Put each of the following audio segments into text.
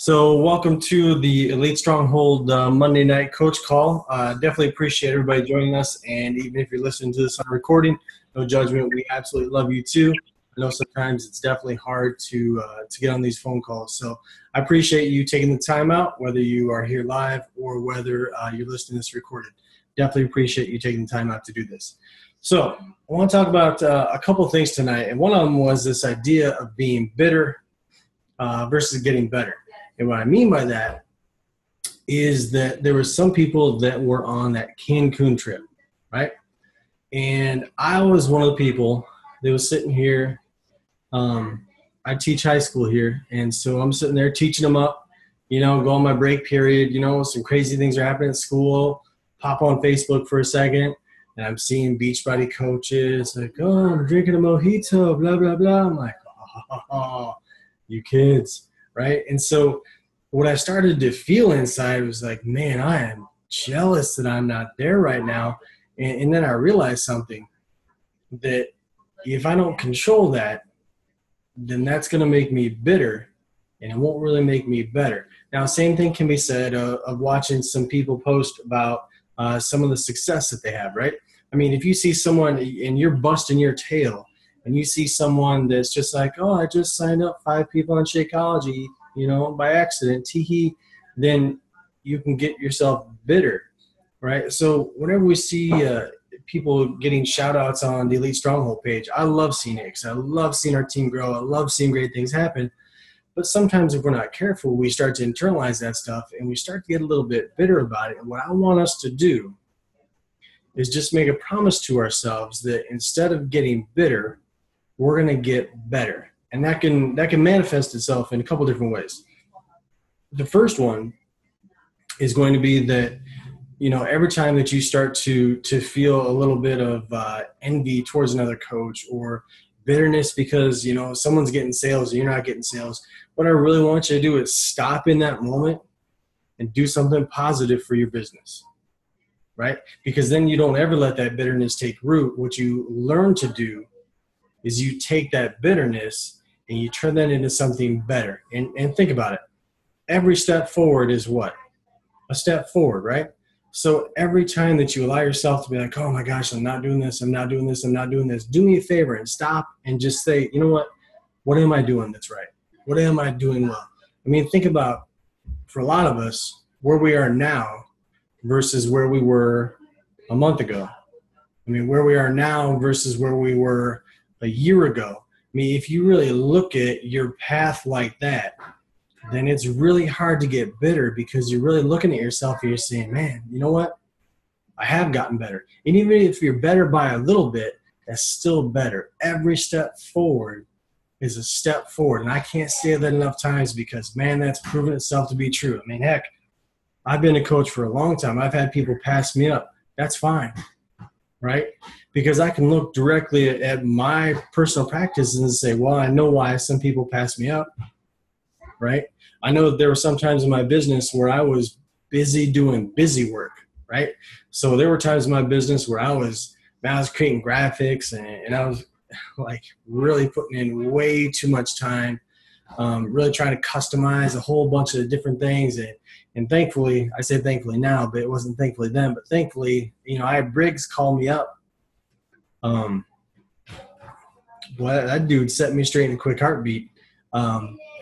So welcome to the Elite Stronghold Monday night coach call. Definitely appreciate everybody joining us. And even if you're listening to this on recording, no judgment. We absolutely love you too. I know sometimes it's definitely hard to get on these phone calls. So I appreciate you taking the time out, whether you are here live or whether you're listening to this recorded. Definitely appreciate you taking the time out to do this. So I want to talk about a couple of things tonight. And one of them was this idea of being bitter versus getting better. And what I mean by that is that there were some people that were on that Cancun trip, right? And I was one of the people that was sitting here. I teach high school here, and so I'm sitting there teaching them up, go on my break period, some crazy things are happening at school, pop on Facebook for a second, and I'm seeing Beachbody coaches like, oh, I'm drinking a mojito, blah, blah, blah. I'm like, oh, you kids. Right. And so what I started to feel inside was like, man, I am jealous that I'm not there right now. And then I realized something, that if I don't control that, then that's going to make me bitter and it won't really make me better. Now, same thing can be said of watching some people post about some of the success that they have. Right. I mean, if you see someone and you're busting your tail, and you see someone that's just like, oh, I just signed up 5 people on Shakeology, by accident, tee-hee, then you can get yourself bitter, right? So whenever we see people getting shout-outs on the Elite Stronghold page, I love seeing it because I love seeing our team grow. I love seeing great things happen. But sometimes if we're not careful, we start to internalize that stuff and we start to get a little bit bitter about it. And what I want us to do is just make a promise to ourselves that instead of getting bitter, we're going to get better. And that can manifest itself in a couple different ways. The first one is going to be that, every time that you start to feel a little bit of envy towards another coach or bitterness because, someone's getting sales and you're not getting sales, what I really want you to do is stop in that moment and do something positive for your business, right? Because then you don't ever let that bitterness take root. What you learn to do is you take that bitterness and you turn that into something better. And think about it. Every step forward is what? A step forward, right? So every time that you allow yourself to be like, oh my gosh, I'm not doing this, I'm not doing this, I'm not doing this, do me a favor and stop and just say, you know what am I doing that's right? What am I doing well? I mean, think about, for a lot of us, where we are now versus where we were a month ago. I mean, where we are now versus where we were a year ago. I mean, if you really look at your path like that, then it's really hard to get bitter because you're really looking at yourself and you're saying, man, you know what? I have gotten better. And even if you're better by a little bit, that's still better. Every step forward is a step forward. And I can't say that enough times because, man, that's proven itself to be true. I mean, heck, I've been a coach for a long time. I've had people pass me up. That's fine. Right? Because I can look directly at my personal practices and say, well, I know why some people pass me up, right? I know that there were some times in my business where I was busy doing busy work, right? So there were times in my business where I was creating graphics and I was like really putting in way too much time, really trying to customize a whole bunch of different things. And thankfully, I say thankfully now, but it wasn't thankfully then, but thankfully, I had Briggs call me up. Well, that dude set me straight in a quick heartbeat.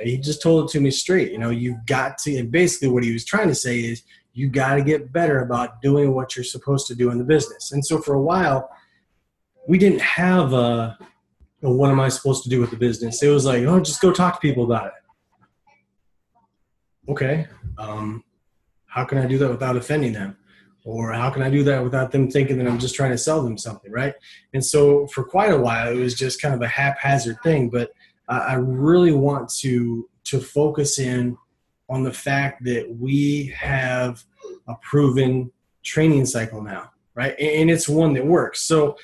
He just told it to me straight. You've got to, and basically what he was trying to say is you got to get better about doing what you're supposed to do in the business. And so for a while, we didn't have what am I supposed to do with the business? It was like, oh, just go talk to people about it. Okay. How can I do that without offending them? Or how can I do that without them thinking that I'm just trying to sell them something, right? And so for quite a while, it was just kind of a haphazard thing. But I really want to focus in on the fact that we have a proven training cycle now, right? And it's one that works. So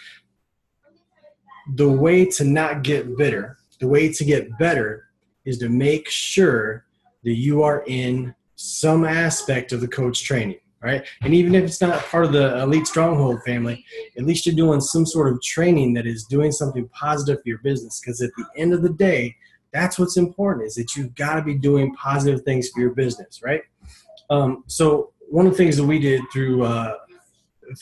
the way to not get bitter, the way to get better is to make sure that you are in some aspect of the coach training, right? And even if it's not part of the Elite Stronghold family, at least you're doing some sort of training that is doing something positive for your business. Because at the end of the day, That's what's important, is that you've got to be doing positive things for your business, right? So one of the things that we did through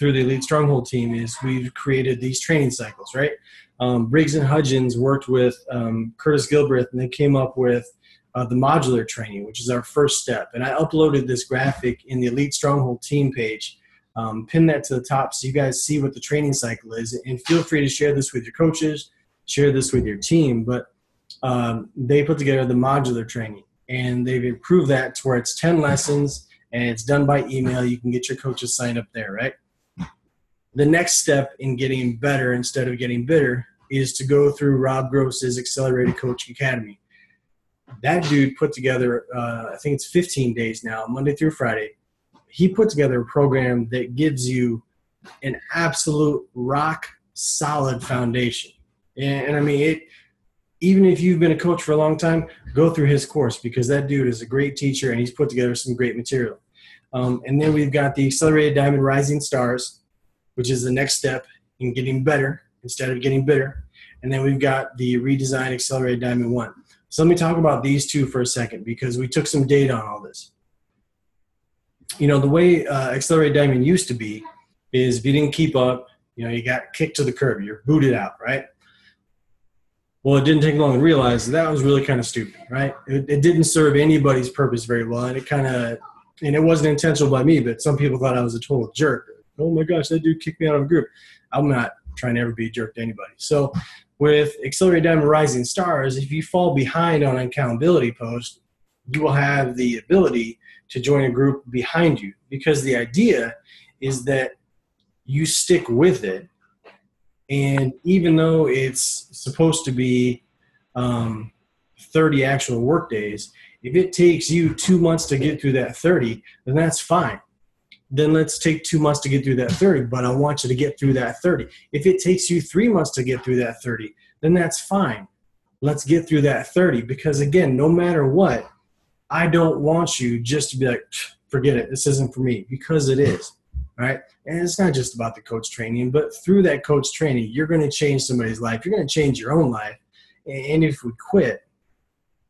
the Elite Stronghold team is we've created these training cycles, right? Briggs and Hudgens worked with Curtis Gilbreth, and they came up with the modular training, which is our first step. And I uploaded this graphic in the Elite Stronghold team page, pin that to the top so you guys see what the training cycle is. And feel free to share this with your coaches, share this with your team. But they put together the modular training, and they've improved that to where it's 10 lessons, and it's done by email. You can get your coaches signed up there, right? The next step in getting better instead of getting bitter is to go through Rob Gross's Accelerated Coaching Academy. That dude put together, I think it's 15 days now, Monday through Friday. He put together a program that gives you an absolute rock solid foundation. And I mean, even if you've been a coach for a long time, go through his course, because that dude is a great teacher and he's put together some great material. And then we've got the Accelerated Diamond Rising Stars, which is the next step in getting better instead of getting bitter. And then we've got the redesigned Accelerated Diamond 1. So let me talk about these two for a second, because we took some data on all this. You know, the way Accelerated Diamond used to be is if you didn't keep up, you know, you got kicked to the curb, you're booted out, right? Well, it didn't take long to realize that was really kind of stupid, right? It didn't serve anybody's purpose very well, and it wasn't intentional by me, but some people thought I was a total jerk. Oh my gosh, that dude kicked me out of a group. I'm not trying to ever be a jerk to anybody. So with Accelerated Diamond Rising Stars, if you fall behind on an accountability post, you will have the ability to join a group behind you, because the idea is that you stick with it. And even though it's supposed to be 30 actual work days, if it takes you 2 months to get through that 30, then that's fine. Then let's take 2 months to get through that 30, but I want you to get through that 30. If it takes you 3 months to get through that 30, then that's fine. Let's get through that 30, because again, no matter what, I don't want you just to be like, forget it, this isn't for me, because it is, right? And it's not just about the coach training, but through that coach training, you're going to change somebody's life. You're going to change your own life. And if we quit,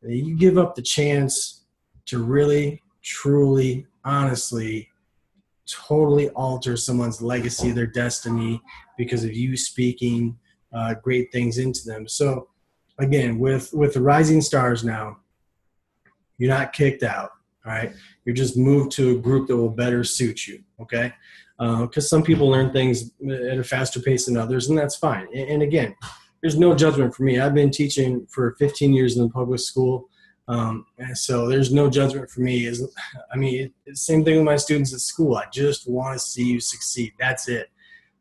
you give up the chance to really, truly, honestly, totally alter someone's legacy, their destiny, because of you speaking great things into them. So again, with the Rising Stars now, you're not kicked out, all right? You're just moved to a group that will better suit you, okay? Because some people learn things at a faster pace than others, and that's fine. And again, there's no judgment for me. I've been teaching for 15 years in the public school. And so there's no judgment for me. It's the same thing with my students at school. I just want to see you succeed. That's it.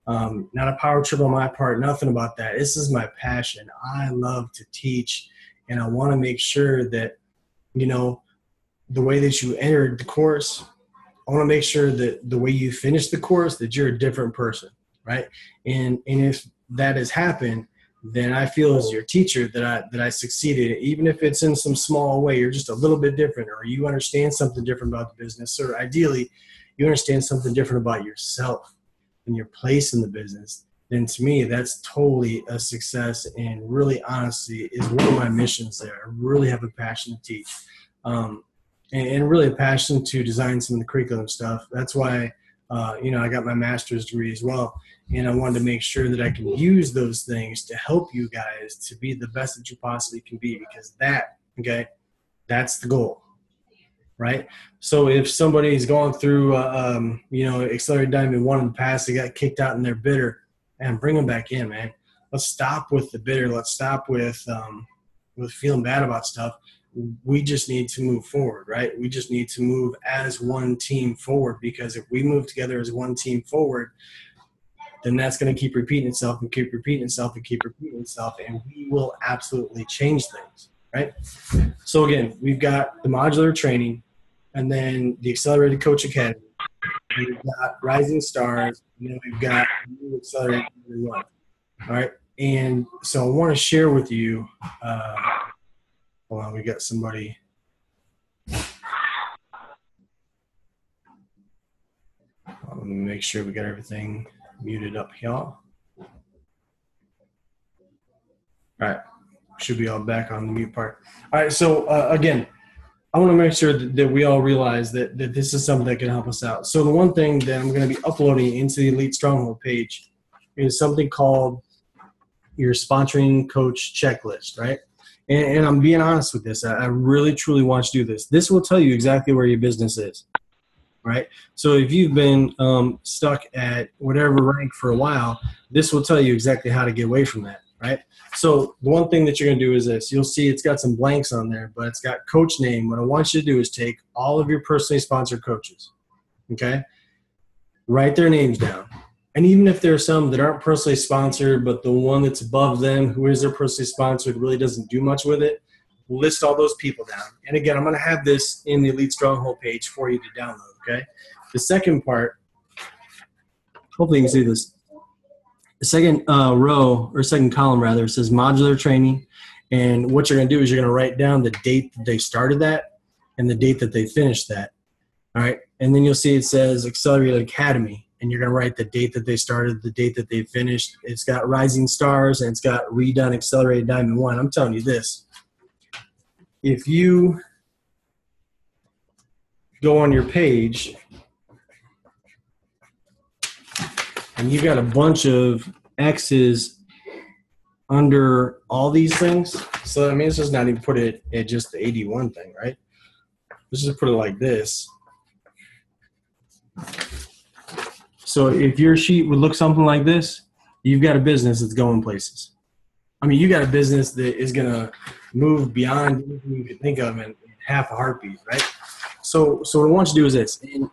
Not a power trip on my part, nothing about that. This is my passion. I love to teach, and I want to make sure that, you know, the way that you entered the course, I want to make sure that the way you finish the course, that you're a different person, right? And if that has happened, then I feel as your teacher that I succeeded, even if it's in some small way. You're just a little bit different, or you understand something different about the business, or ideally you understand something different about yourself and your place in the business. Then to me, that's totally a success, and really honestly is one of my missions there. I really have a passion to teach, and really a passion to design some of the curriculum stuff. That's why I got my master's degree as well. And I wanted to make sure that I can use those things to help you guys to be the best that you possibly can be, because that's the goal, right? So if somebody's going through, Accelerated Diamond 1 in the past, they got kicked out and they're bitter, and bring them back in, man. Let's stop with the bitter. Let's stop with feeling bad about stuff. We just need to move forward, right? We just need to move as one team forward, because if we move together as one team forward, then that's going to keep repeating itself and keep repeating itself and keep repeating itself, and we will absolutely change things, right? So again, we've got the modular training, and then the Accelerated Coach Academy. We've got Rising Stars, and then we've got new Accelerated One. All right, and so I want to share with you. Hold on, we got somebody. Let me make sure we got everything muted up here. All right. Should be all back on the mute part. All right. So again, I want to make sure that we all realize that this is something that can help us out. So the one thing that I'm going to be uploading into the Elite Stronghold page is something called your sponsoring coach checklist, right? And I'm being honest with this. I really, truly want you to do this. This will tell you exactly where your business is, right? So if you've been stuck at whatever rank for a while, this will tell you exactly how to get away from that, right? So the one thing that you're going to do is this. You'll see it's got some blanks on there, but it's got coach name. What I want you to do is take all of your personally sponsored coaches, okay? Write their names down. And even if there are some that aren't personally sponsored, but the one that's above them, who is their personally sponsored, really doesn't do much with it, list all those people down. And again, I'm going to have this in the Elite Stronghold page for you to download, okay? The second part, hopefully you can see this. The second row, or second column rather, says modular training. And what you're going to do is you're going to write down the date that they started that and the date that they finished that. All right. And then you'll see it says Accelerated Academy. And you're going to write the date that they started, the date that they finished. It's got Rising Stars and it's got Redone Accelerated Diamond 1. I'm telling you this. If you go on your page and you've got a bunch of X's under all these things, so that means let's not even put it at just the 81 thing, right? Let's just put it like this. So if your sheet would look something like this, you've got a business that's going places. I mean, you got a business that is going to move beyond anything you can think of in half a heartbeat, right? So what I want you to do is this. And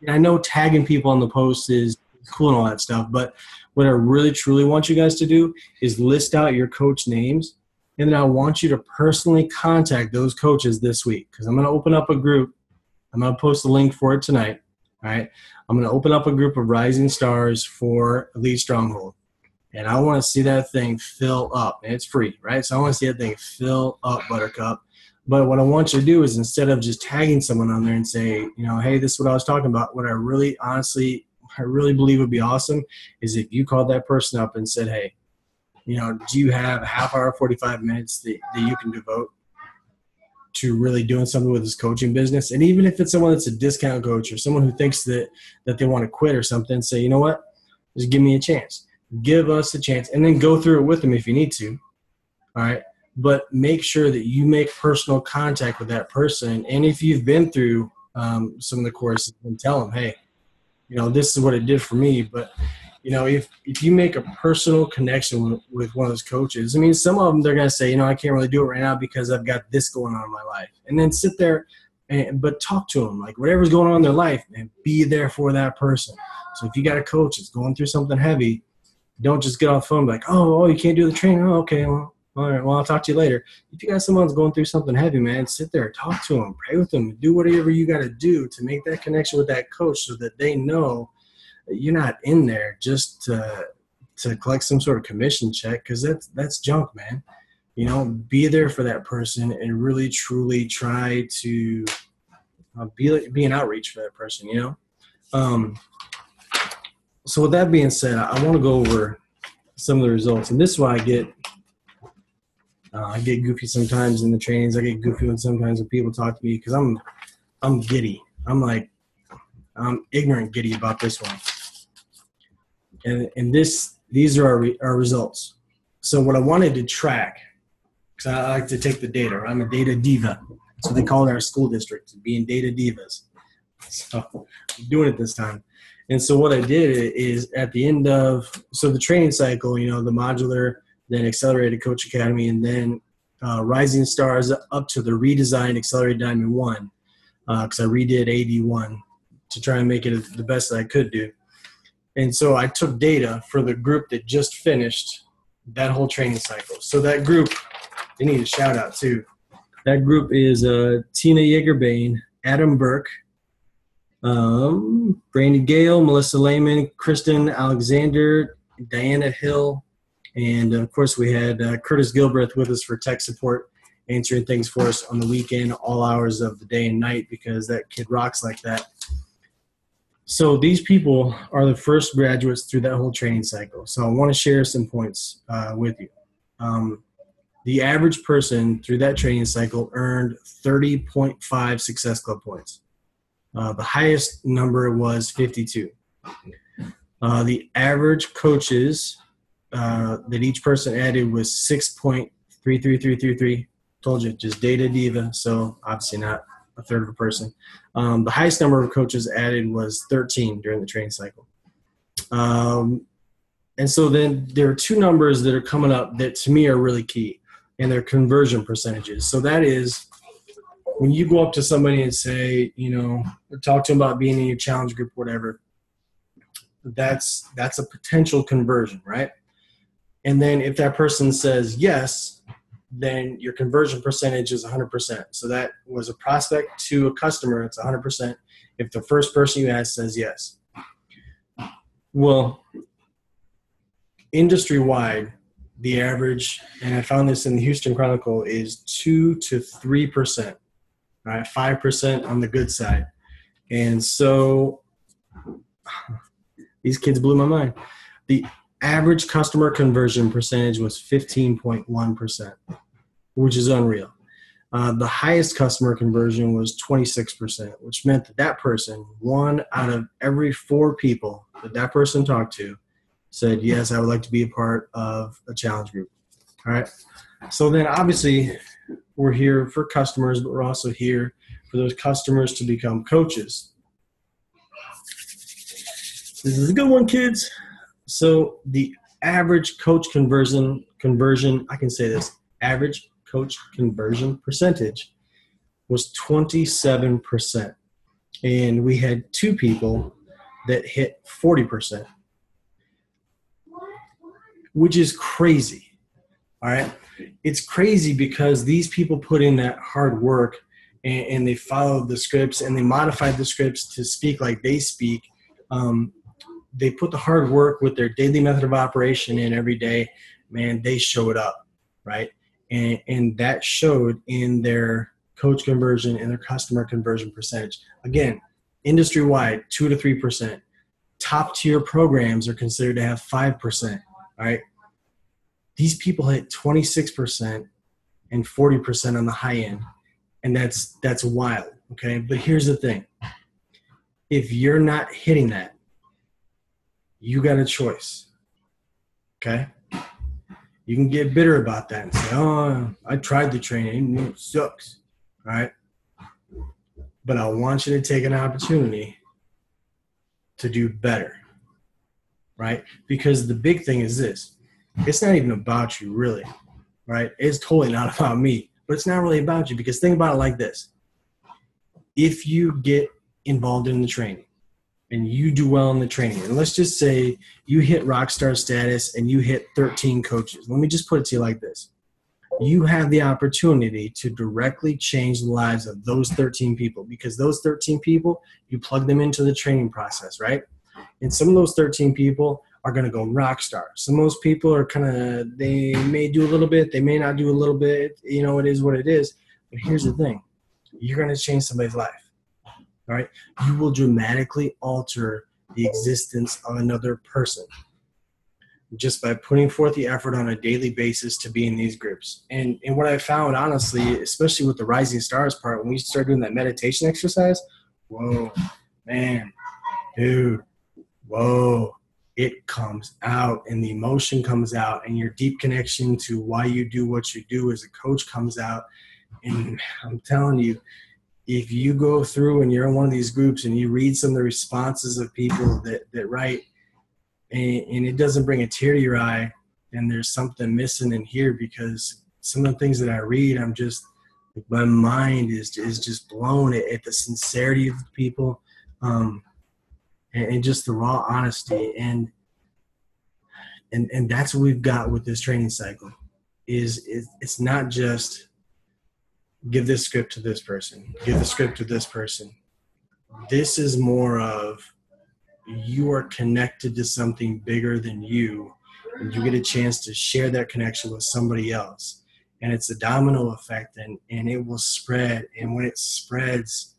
I know tagging people on the post is cool and all that stuff, but what I really, truly want you guys to do is list out your coach names, and then I want you to personally contact those coaches this week, because I'm going to open up a group. I'm going to post a link for it tonight. All right. I'm going to open up a group of Rising Stars for Elite Stronghold. And I want to see that thing fill up. And it's free, right? So I want to see that thing fill up, Buttercup. But what I want you to do is, instead of just tagging someone on there and say, you know, hey, this is what I was talking about, what I really believe would be awesome is if you called that person up and said, hey, you know, do you have a half hour, 45 minutes that you can devote to really doing something with this coaching business? And even if it's someone that's a discount coach or someone who thinks that they want to quit or something, say, you know what, just give me a chance. Give us a chance, and then go through it with them if you need to. All right. But make sure that you make personal contact with that person. And if you've been through some of the courses, then tell them, hey, you know, this is what it did for me. But, you know, if you make a personal connection with one of those coaches, I mean, some of them, they're going to say, you know, I can't really do it right now because I've got this going on in my life. And then sit there, but talk to them. Like, whatever's going on in their life, and be there for that person. So if you got a coach that's going through something heavy, don't just get off the phone and be like, oh, you can't do the training. Oh, okay, well, all right, well, I'll talk to you later. If you got someone that's going through something heavy, man, sit there, talk to them, pray with them, do whatever you got to do to make that connection with that coach so that they know that you're not in there just to collect some sort of commission check, because that's junk, man. You know, be there for that person and really, truly try to be an outreach for that person, you know. So with that being said, I want to go over some of the results, and this is why I get goofy sometimes in the trainings. I get goofy sometimes when people talk to me, because I'm giddy. I'm ignorant giddy about this one. And these are our results. So what I wanted to track, because I like to take the data. I'm a data diva. That's what they call it in our school district, being data divas. So I'm doing it this time. And so what I did is, at the end of the training cycle, you know, the modular, then Accelerated Coach Academy, and then Rising Stars up to the redesigned Accelerated Diamond 1, because I redid 81 to try and make it the best that I could do. And so I took data for the group that just finished that whole training cycle. So that group, they need a shout out too. That group is Tina Yeager-Bain, Adam Burke, Brandy Gale, Melissa Lehman, Kristen Alexander, Diana Hill, and of course we had Curtis Gilbreth with us for tech support, answering things for us on the weekend, all hours of the day and night, because that kid rocks like that. So these people are the first graduates through that whole training cycle. So I want to share some points with you. The average person through that training cycle earned 30.5 Success Club points. The highest number was 52. The average coaches that each person added was 6.33333. Told you, just data diva, so obviously not a third of a person. The highest number of coaches added was 13 during the training cycle. And so then there are two numbers that are coming up that to me are really key, and they're conversion percentages. So that is when you go up to somebody and say, talk to them about being in your challenge group, whatever, that's a potential conversion, right? And then if that person says yes, then your conversion percentage is 100%. So that was a prospect to a customer, it's 100% if the first person you ask says yes. Well, industry-wide, the average, and I found this in the Houston Chronicle, is 2 to 3%, right? 5% on the good side. And so these kids blew my mind. The average customer conversion percentage was 15.1%, which is unreal. The highest customer conversion was 26%, which meant that person, 1 out of every 4 people that person talked to, said, yes, I would like to be a part of a challenge group. All right. So then obviously we're here for customers, but we're also here for those customers to become coaches. This is a good one, kids. So the average coach conversion, I can say this, average coach conversion percentage was 27%. And we had 2 people that hit 40%. Which is crazy, all right? It's crazy because these people put in that hard work and they followed the scripts and they modified the scripts to speak like they speak. They put the hard work with their daily method of operation in every day. Man, they showed up, right? And that showed in their coach conversion and their customer conversion percentage. Again, industry-wide, 2 to 3%. Top-tier programs are considered to have 5%. All right. These people hit 26% and 40% on the high end. And that's wild. Okay. But here's the thing. If you're not hitting that, you got a choice. Okay. You can get bitter about that and say, oh, I tried the training. It sucks. All right. But I want you to take an opportunity to do better. Right? Because the big thing is this. It's not even about you, really. Right? It's totally not about me. But it's not really about you, because think about it like this. If you get involved in the training and you do well in the training, and let's just say you hit rock star status and you hit 13 coaches. Let me just put it to you like this. You have the opportunity to directly change the lives of those 13 people, because those 13 people, you plug them into the training process, right? And some of those 13 people are going to go rock star. Some of those people are they may do a little bit, they may not do a little bit. It is what it is. But here's the thing. You're going to change somebody's life. All right? You will dramatically alter the existence of another person just by putting forth the effort on a daily basis to be in these groups. And what I found, honestly, especially with the Rising Stars part, when we start doing that meditation exercise, whoa, man, dude, whoa, it comes out and the emotion comes out and your deep connection to why you do what you do as a coach comes out. And I'm telling you, if you go through and you're in one of these groups and you read some of the responses of people that write, and it doesn't bring a tear to your eye, and there's something missing in here, because some of the things that I read, I'm just, my mind is just blown at the sincerity of the people. And just the raw honesty, and that's what we've got with this training cycle. Is it's not just give this script to this person, give the script to this person. This is more of you are connected to something bigger than you, and you get a chance to share that connection with somebody else, and it's a domino effect, and it will spread. And when it spreads,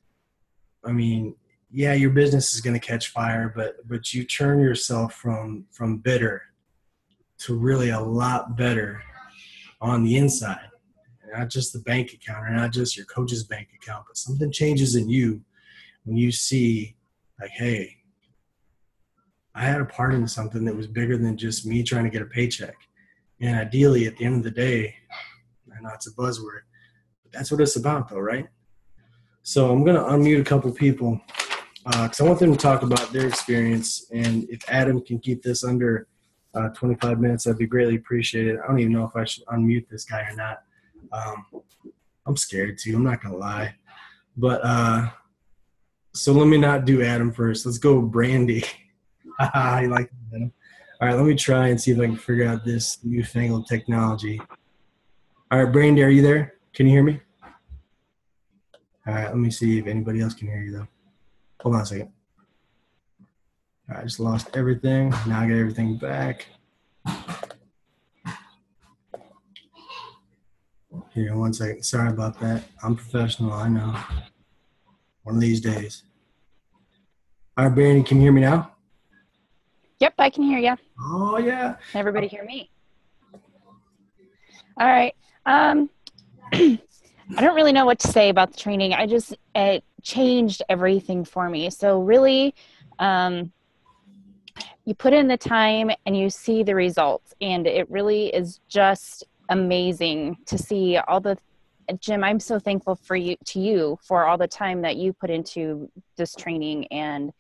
I mean, yeah, your business is going to catch fire, but you turn yourself from bitter to really a lot better on the inside, not just the bank account or not just your coach's bank account, but something changes in you when you see like, hey, I had a part in something that was bigger than just me trying to get a paycheck. And ideally, at the end of the day, I know it's a buzzword, but that's what it's about though, right? So I'm going to unmute a couple people because I want them to talk about their experience. And if Adam can keep this under 25 minutes, that'd be greatly appreciated. I don't even know if I should unmute this guy or not. I'm scared too. I'm not going to lie. But so let me not do Adam first. Let's go Brandy. I like Adam. All right, let me try and see if I can figure out this newfangled technology. All right, Brandy, are you there? Can you hear me? All right, let me see if anybody else can hear you, though. Hold on a second. All right, I just lost everything. Now I got everything back. Here, 1 second. Sorry about that. I'm professional, I know. One of these days. All right, Brandy, can you hear me now? Yep, I can hear you. Oh, yeah. Can everybody hear me? All right. I don't really know what to say about the training. It changed everything for me. So really, you put in the time and you see the results, and it really is just amazing to see all the, Jim, I'm so thankful to you for all the time that you put into this training and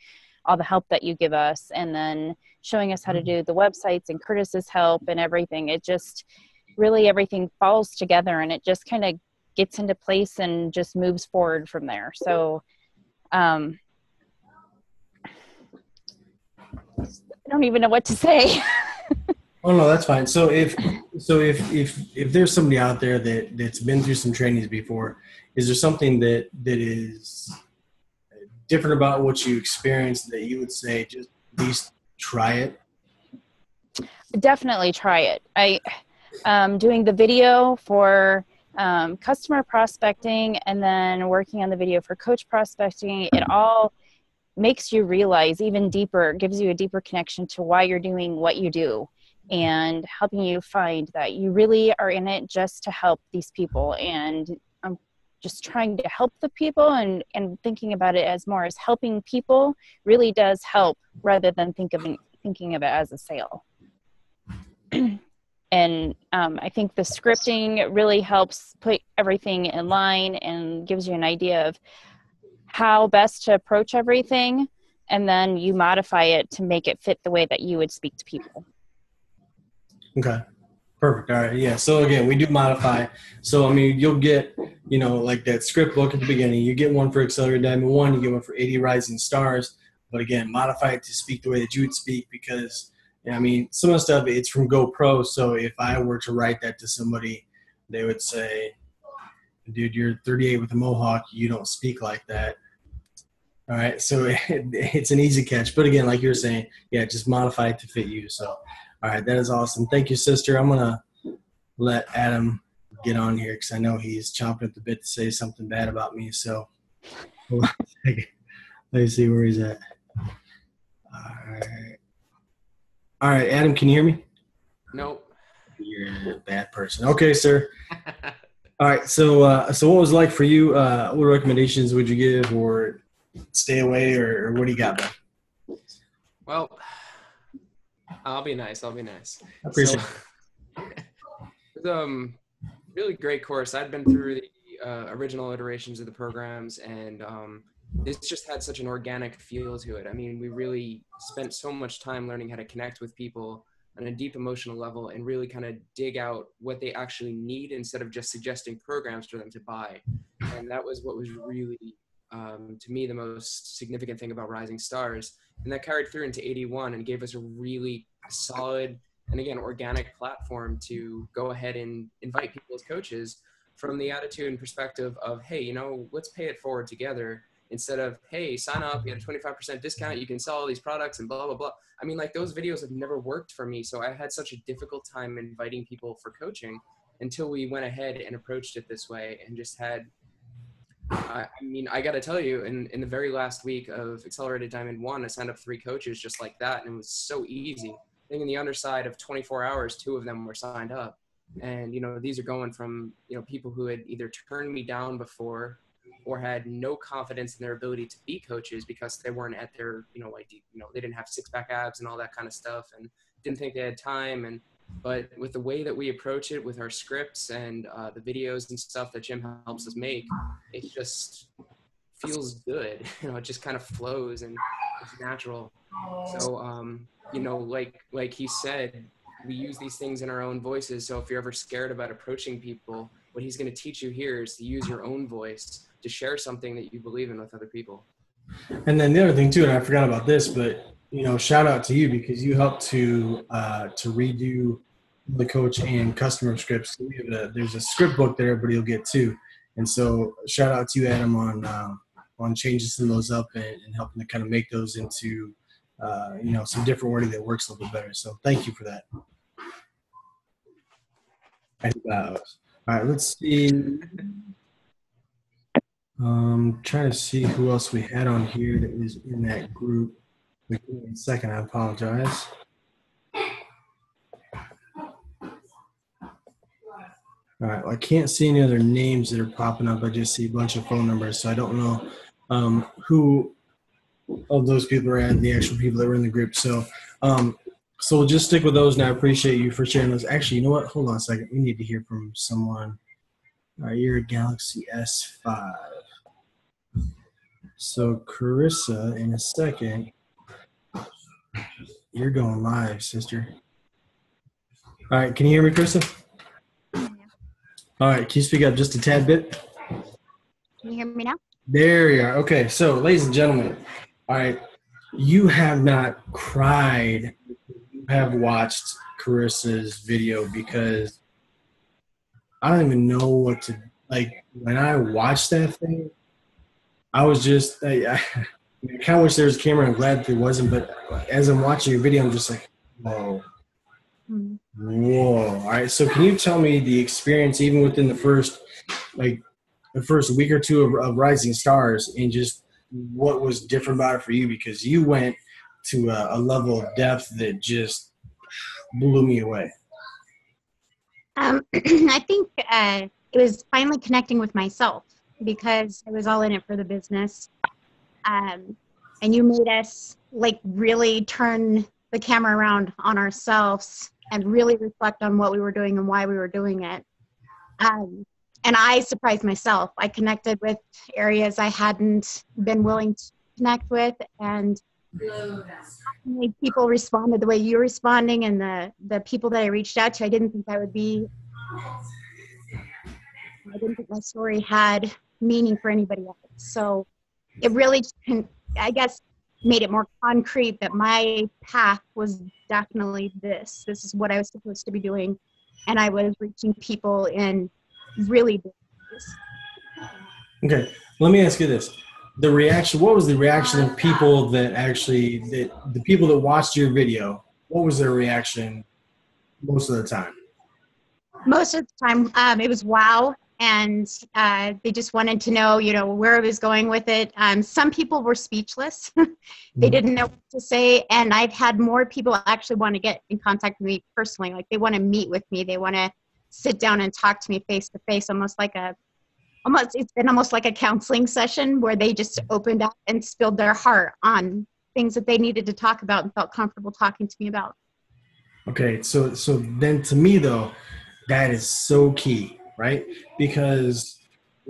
all the help that you give us, and then showing us how to do the websites and Curtis's help and everything. It just really, everything falls together and it just kind of gets into place and just moves forward from there. So I don't even know what to say. Oh no, that's fine. So if there's somebody out there that's been through some trainings before, is there something that is different about what you experienced that you would say just at least try it? Definitely try it. Doing the video for customer prospecting and then working on the video for coach prospecting, it all makes you realize even deeper, gives you a deeper connection to why you're doing what you do, and helping you find that you really are in it just to help these people. And I'm just trying to help the people, and thinking about it as more as helping people really does help, rather than thinking of it as a sale. And I think the scripting really helps put everything in line and gives you an idea of how best to approach everything, and then you modify it to make it fit the way that you would speak to people. Okay. Perfect. All right. Yeah. So again, we do modify. So, I mean, you'll get, like that script book at the beginning. You get one for Accelerated Diamond 1, you get one for 80 Rising Stars. But again, modify it to speak the way that you would speak, because, I mean, some of the stuff, it's from GoPro. So if I were to write that to somebody, they would say, dude, you're 38 with a mohawk. You don't speak like that. All right. So it's an easy catch. But again, like you were saying, yeah, just modify it to fit you. So, all right, that is awesome. Thank you, sister. I'm going to let Adam get on here because I know he's chomping at the bit to say something bad about me. So let me see where he's at. All right, Adam, can you hear me? Nope. You're a bad person. Okay, sir. All right, so what was it like for you? What recommendations would you give, or stay away, or what do you got, man? Well, I'll be nice. I appreciate it. It was really great course. I'd been through the original iterations of the programs, and this just had such an organic feel to it. I mean, we really spent so much time learning how to connect with people on a deep emotional level and really kind of dig out what they actually need instead of just suggesting programs for them to buy. And that was what was really, to me, the most significant thing about Rising Stars. And that carried through into 81 and gave us a really solid and, again, organic platform to go ahead and invite people as coaches from the attitude and perspective of, hey, let's pay it forward together, instead of, hey, sign up, you get a 25% discount, you can sell all these products and blah, blah, blah. I mean, like, those videos have never worked for me. So I had such a difficult time inviting people for coaching until we went ahead and approached it this way, and just had, I mean, I got to tell you, in the very last week of Accelerated Diamond 1, I signed up 3 coaches just like that. And it was so easy. I think in the underside of 24 hours, 2 of them were signed up. And, you know, these are going from, you know, people who had either turned me down before or had no confidence in their ability to be coaches because they weren't at their, you know, like, you know, they didn't have six-pack abs and all that kind of stuff and didn't think they had time. But with the way that we approach it with our scripts and the videos and stuff that Jim helps us make, it just feels good. You know, it just kind of flows and it's natural. So, you know, like he said, we use these things in our own voices. So if you're ever scared about approaching people, what he's going to teach you here is to use your own voice to share something that you believe in with other people. And then the other thing too, and I forgot about this, but you know, shout out to you because you helped to redo the coach and customer scripts. There's a script book that everybody will get too, and so shout out to you, Adam, on changing some of those up and helping to kind of make those into you know, some different wording that works a little bit better. So thank you for that. All right, let's see. Trying to see who else we had on here that was in that group. Give me a second, I apologize. All right, well, I can't see any other names that are popping up. I just see a bunch of phone numbers, so I don't know who of those people are the actual people that were in the group. So so we'll just stick with those, and I appreciate you for sharing those. Actually, you know what? Hold on a second. We need to hear from someone. All right, you're a Galaxy S5. So Carissa, in a second, you're going live, sister. All right, can you hear me, Carissa? Yeah. All right, can you speak up just a tad bit? Can you hear me now? There you are. Okay, so ladies and gentlemen, all right, you have not cried. You have watched Carissa's video because I don't even know what to, like, when I watched that thing, I was just, I kind of wish there was a camera. I'm glad there wasn't, but as I'm watching your video, I'm just like, whoa. Whoa. All right, so can you tell me the experience even within the first week or two of Rising Stars and just what was different about it for you? Because you went to a level of depth that just blew me away. I think it was finally connecting with myself because I was all in it for the business. And you made us like really turn the camera around on ourselves and really reflect on what we were doing and why we were doing it. And I surprised myself. I connected with areas I hadn't been willing to connect with, and people responded the way you're responding, and the people that I reached out to, I didn't think my story had meaning for anybody else. So it really, I guess, made it more concrete that my path was definitely this. This is what I was supposed to be doing, and I was reaching people in really big ways. Okay, let me ask you this. The reaction, what was the reaction of people that the people that watched your video, what was their reaction most of the time? Most of the time, it was wow. And they just wanted to know, you know, where I was going with it. Some people were speechless. They didn't know what to say. And I've had more people actually want to get in contact with me personally. Like they want to meet with me. They want to sit down and talk to me face to face, it's been almost like a counseling session where they just opened up and spilled their heart on things that they needed to talk about and felt comfortable talking to me about. Okay, so then to me though, that is so key, right? Because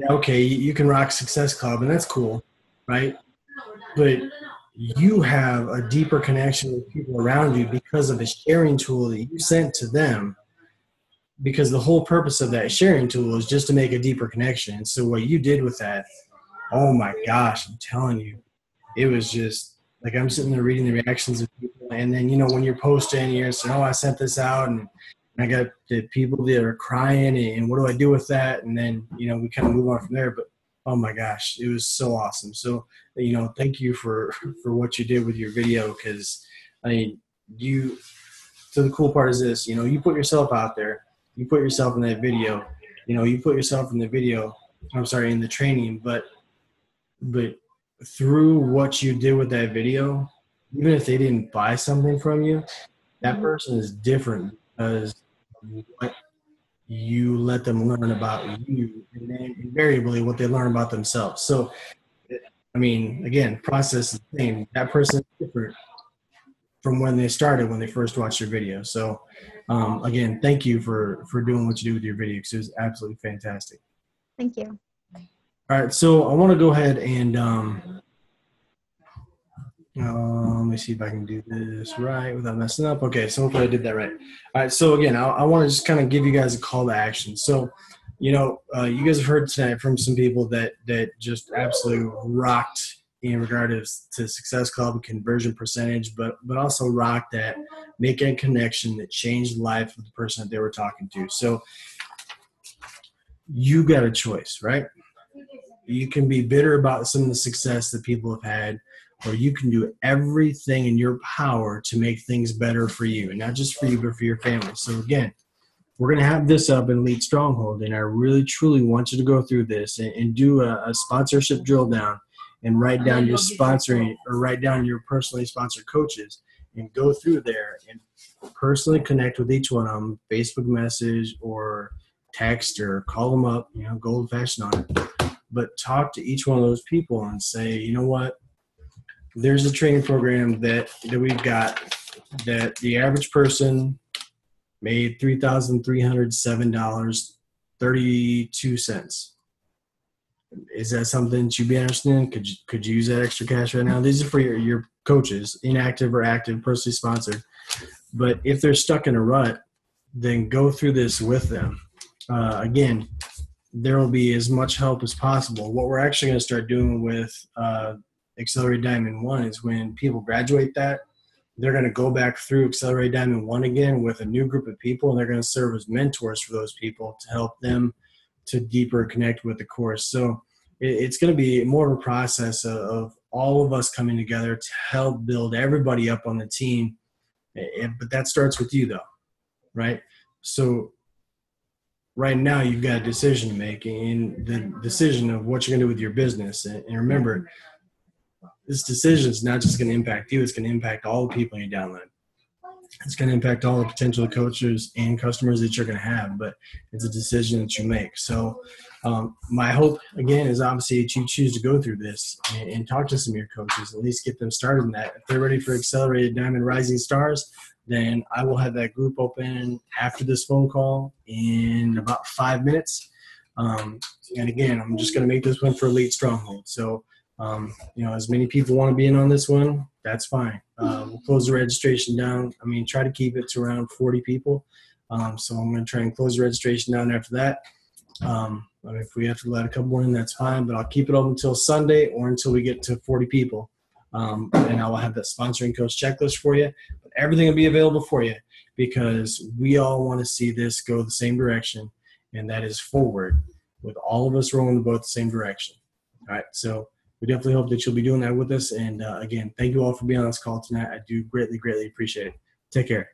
okay, you can rock Success Club and that's cool, right? But you have a deeper connection with people around you because of a sharing tool that you sent to them. Because the whole purpose of that sharing tool is just to make a deeper connection. So what you did with that, oh my gosh, I'm telling you, it was just like I'm sitting there reading the reactions of people. And then, you know, when you're posting, you're saying, oh, I sent this out and I got the people that are crying and what do I do with that? And then, you know, we kind of move on from there. But oh my gosh, it was so awesome. So, you know, thank you for what you did with your video. Because I mean, so the cool part is this, you know, you put yourself out there. You put yourself in that video, you know, you put yourself in the video, in the training, but through what you did with that video, even if they didn't buy something from you, that person is different because what you let them learn about you, and then invariably what they learn about themselves. So, I mean, again, process is the same. That person is different from when they started, when they first watched your video. So, again, thank you for doing what you do with your video, because it was absolutely fantastic. Thank you. All right, so I want to go ahead and let me see if I can do this right without messing up. Okay, so hopefully I did that right. All right, so again, I want to just kind of give you guys a call to action. So, you you guys have heard tonight from some people that just absolutely rocked in regards to Success Club conversion percentage, but also rocked at making a connection that changed the life of the person that they were talking to. So you got a choice, right? You can be bitter about some of the success that people have had, or you can do everything in your power to make things better for you, and not just for you, but for your family. So again, we're going to have this up in Elite Stronghold, and I really, truly want you to go through this and do a sponsorship drill down and write down your sponsoring, or write down your personally sponsored coaches, and go through there and personally connect with each one of them, Facebook message or text or call them up, go old fashioned on it. But talk to each one of those people and say, you know what? There's a training program that we've got that the average person made $3,307.32. Is that something that you'd be interested in? Could you use that extra cash right now? These are for your coaches, inactive or active, personally sponsored. But if they're stuck in a rut, then go through this with them. Again, there will be as much help as possible. What we're actually going to start doing with Accelerate Diamond 1 is when people graduate that, they're going to go back through Accelerate Diamond 1 again with a new group of people, and they're going to serve as mentors for those people to help them to deeper connect with the course. So it's going to be more of a process of all of us coming together to help build everybody up on the team. But that starts with you, though, right? So right now you've got a decision to make, and the decision of what you're going to do with your business. And remember, this decision is not just going to impact you. It's going to impact all the people in your downline. It's going to impact all the potential coaches and customers that you're going to have, but it's a decision that you make. So my hope, again, is obviously that you choose to go through this and talk to some of your coaches, at least get them started in that. If they're ready for Accelerated Diamond Rising Stars, then I will have that group open after this phone call in about 5 minutes. And again, I'm just going to make this one for Elite Stronghold. So, as many people want to be in on this one, that's fine. We'll close the registration down. Try to keep it to around 40 people. So I'm going to try and close the registration down after that. If we have to let a couple more in, that's fine, but I'll keep it open until Sunday or until we get to 40 people. And I will have that sponsoring coach checklist for you. But everything will be available for you, because we all want to see this go the same direction, and that is forward, with all of us rolling the boat the same direction. All right, so we definitely hope that you'll be doing that with us. And again, thank you all for being on this call tonight. I do greatly, greatly appreciate it. Take care.